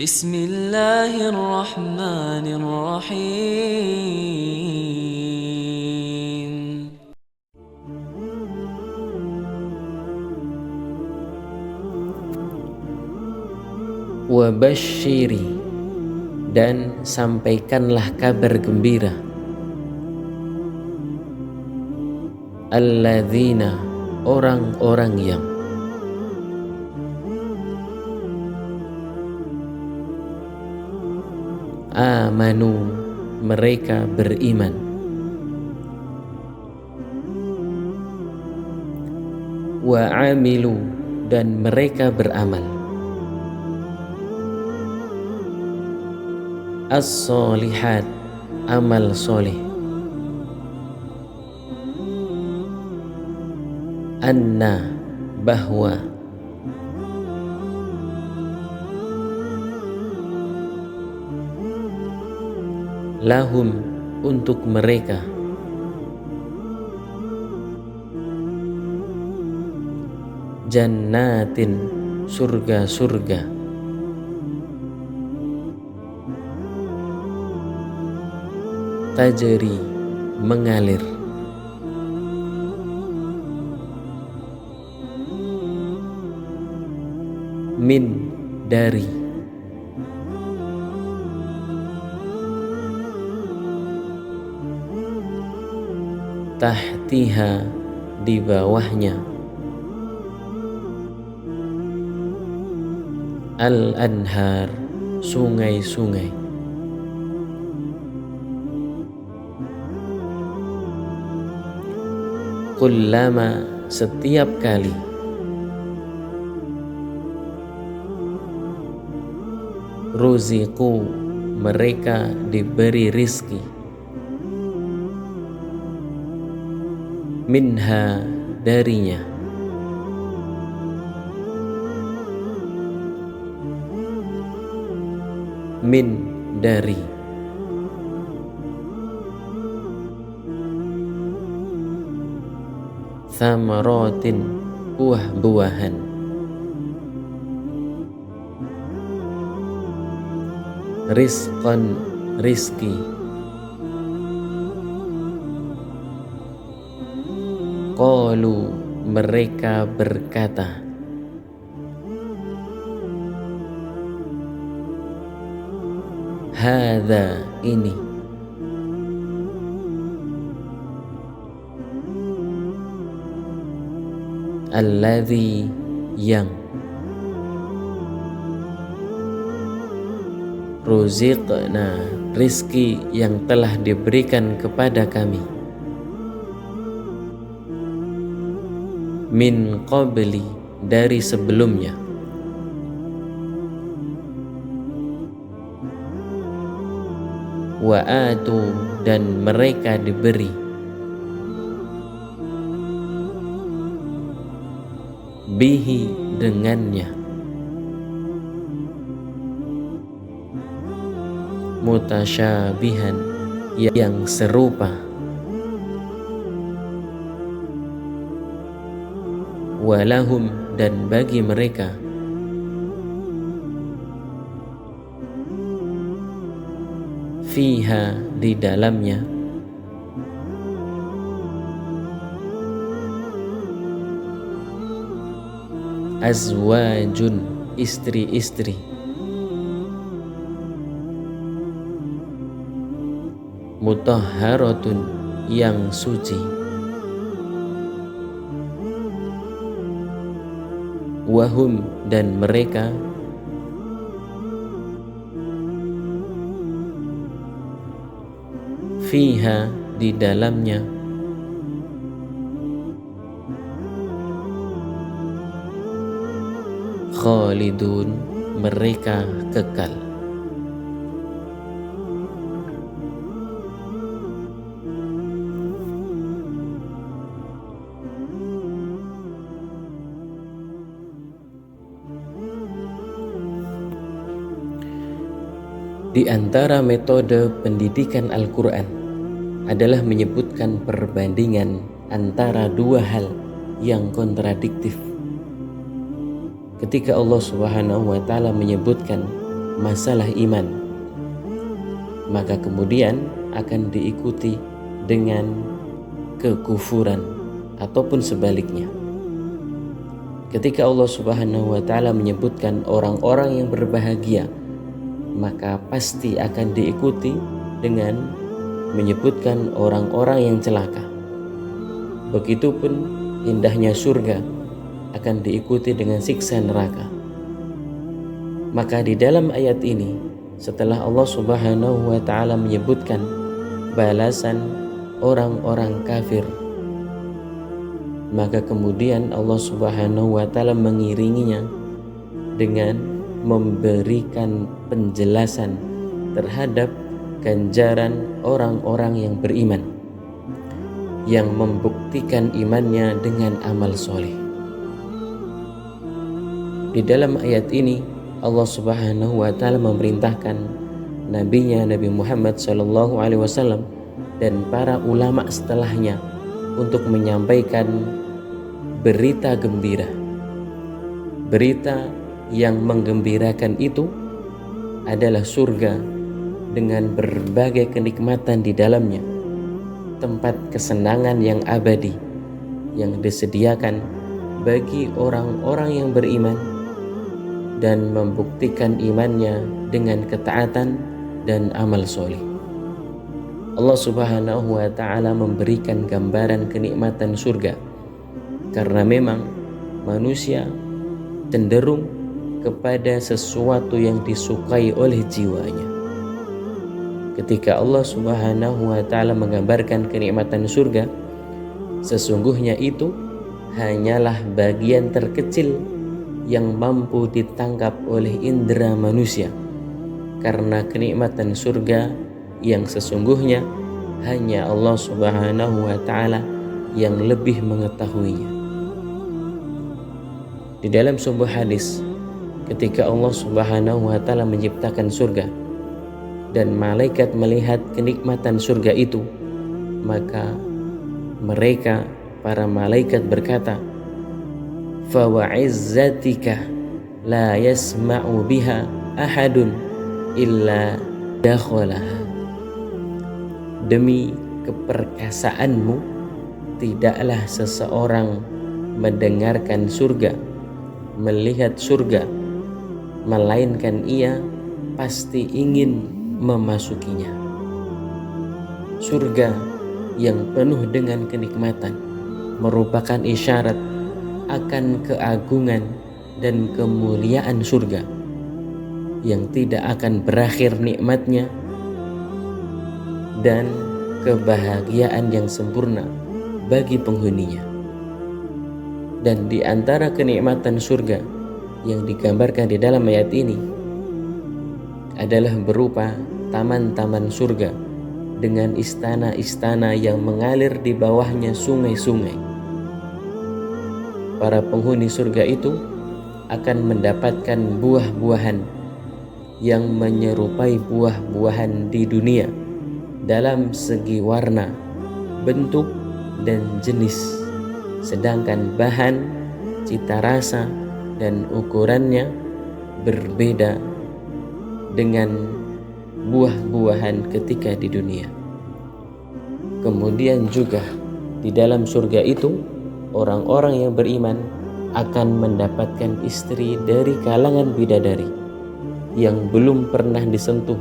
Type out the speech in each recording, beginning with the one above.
بسم الله الرحمن الرحيم. Wabashiri, dan sampaikanlah kabar gembira, alladzina, orang-orang yang amanu, mereka beriman, wa amilu, dan mereka beramal, as-solihat, amal soleh, anna, bahwa, lahum, untuk mereka, jannatin, surga-surga, tajri, mengalir, min, dari, tahtiha, di bawahnya, al-anhar, sungai-sungai, kullama, setiap kali, ruziku, mereka diberi rizki, minha, darinya, min, dari, thamaratin, buah-buahan, rizqan, rizki, qalu, mereka berkata, hadza, ini, alladzi, yang, ruziqna, rizki yang telah diberikan kepada kami, min qabli, dari sebelumnya, wa atu, dan mereka diberi, bihi, dengannya, mutasyabihan, yang serupa, walahum, dan bagi mereka, fiha, di dalamnya, azwajun, istri-istri, mutahharatun, yang suci, wahum, dan mereka, fiha, di dalamnya, khalidun, mereka kekal. Di antara metode pendidikan Al-Quran adalah menyebutkan perbandingan antara dua hal yang kontradiktif. Ketika Allah Subhanahu wa Ta'ala menyebutkan masalah iman, maka kemudian akan diikuti dengan kekufuran ataupun sebaliknya. Ketika Allah Subhanahu wa taala menyebutkan orang-orang yang berbahagia, maka pasti akan diikuti dengan menyebutkan orang-orang yang celaka. Begitupun indahnya surga akan diikuti dengan siksa neraka. Maka di dalam ayat ini, setelah Allah Subhanahu wa taala menyebutkan balasan orang-orang kafir, maka kemudian Allah Subhanahu wa taala mengiringinya dengan memberikan penjelasan terhadap ganjaran orang-orang yang beriman, yang membuktikan imannya dengan amal soleh. Di dalam ayat ini Allah Subhanahu wa taala memerintahkan nabinya Nabi Muhammad SAW dan para ulama setelahnya untuk menyampaikan berita gembira. Berita yang menggembirakan itu adalah surga dengan berbagai kenikmatan di dalamnya, tempat kesenangan yang abadi yang disediakan bagi orang-orang yang beriman dan membuktikan imannya dengan ketaatan dan amal soleh. Allah Subhanahu wa taala memberikan gambaran kenikmatan surga karena memang manusia cenderung kepada sesuatu yang disukai oleh jiwanya. Ketika Allah Subhanahu wa taala menggambarkan kenikmatan surga, sesungguhnya itu hanyalah bagian terkecil yang mampu ditangkap oleh indera manusia, karena kenikmatan surga yang sesungguhnya hanya Allah Subhanahu wa taala yang lebih mengetahuinya. Di dalam sebuah hadis, ketika Allah Subhanahu wa taala menciptakan surga dan malaikat melihat kenikmatan surga itu, maka mereka, para malaikat berkata, "Fa wa'izzatika la yasma'u biha ahadun illa dakhalaha." Demi keperkasaanmu, tidaklah seseorang mendengarkan surga, melihat surga, melainkan ia pasti ingin memasukinya. Surga yang penuh dengan kenikmatan merupakan isyarat akan keagungan dan kemuliaan surga yang tidak akan berakhir nikmatnya dan kebahagiaan yang sempurna bagi penghuninya. Dan di antara kenikmatan surga yang digambarkan di dalam ayat ini adalah berupa taman-taman surga dengan istana-istana yang mengalir di bawahnya sungai-sungai. Para penghuni surga itu akan mendapatkan buah-buahan yang menyerupai buah-buahan di dunia dalam segi warna, bentuk, dan jenis. Sedangkan bahan, cita rasa, dan ukurannya berbeda dengan buah-buahan ketika di dunia. Kemudian juga di dalam surga itu, orang-orang yang beriman akan mendapatkan istri dari kalangan bidadari yang belum pernah disentuh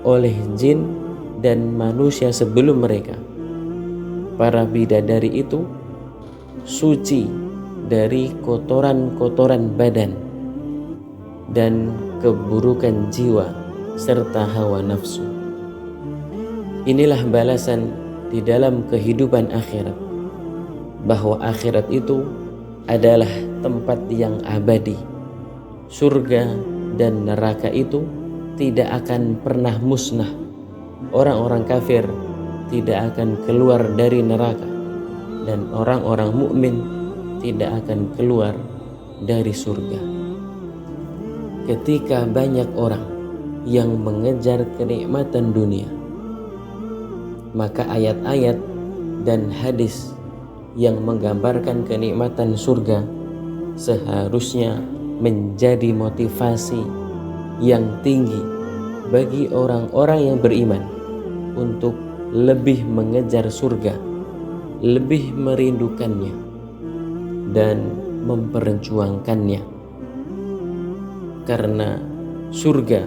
oleh jin dan manusia sebelum mereka. Para bidadari itu suci dari kotoran-kotoran badan dan keburukan jiwa serta hawa nafsu. Inilah balasan di dalam kehidupan akhirat, bahwa akhirat itu adalah tempat yang abadi. Surga dan neraka itu tidak akan pernah musnah. Orang-orang kafir tidak akan keluar dari neraka, dan orang-orang mukmin tidak akan keluar dari surga. Ketika banyak orang yang mengejar kenikmatan dunia, maka ayat-ayat dan hadis yang menggambarkan kenikmatan surga seharusnya menjadi motivasi yang tinggi bagi orang-orang yang beriman untuk lebih mengejar surga, lebih merindukannya dan memperjuangkannya. Karena surga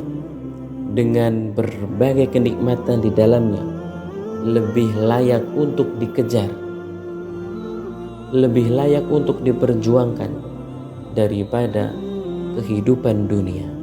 dengan berbagai kenikmatan di dalamnya lebih layak untuk dikejar, lebih layak untuk diperjuangkan daripada kehidupan dunia.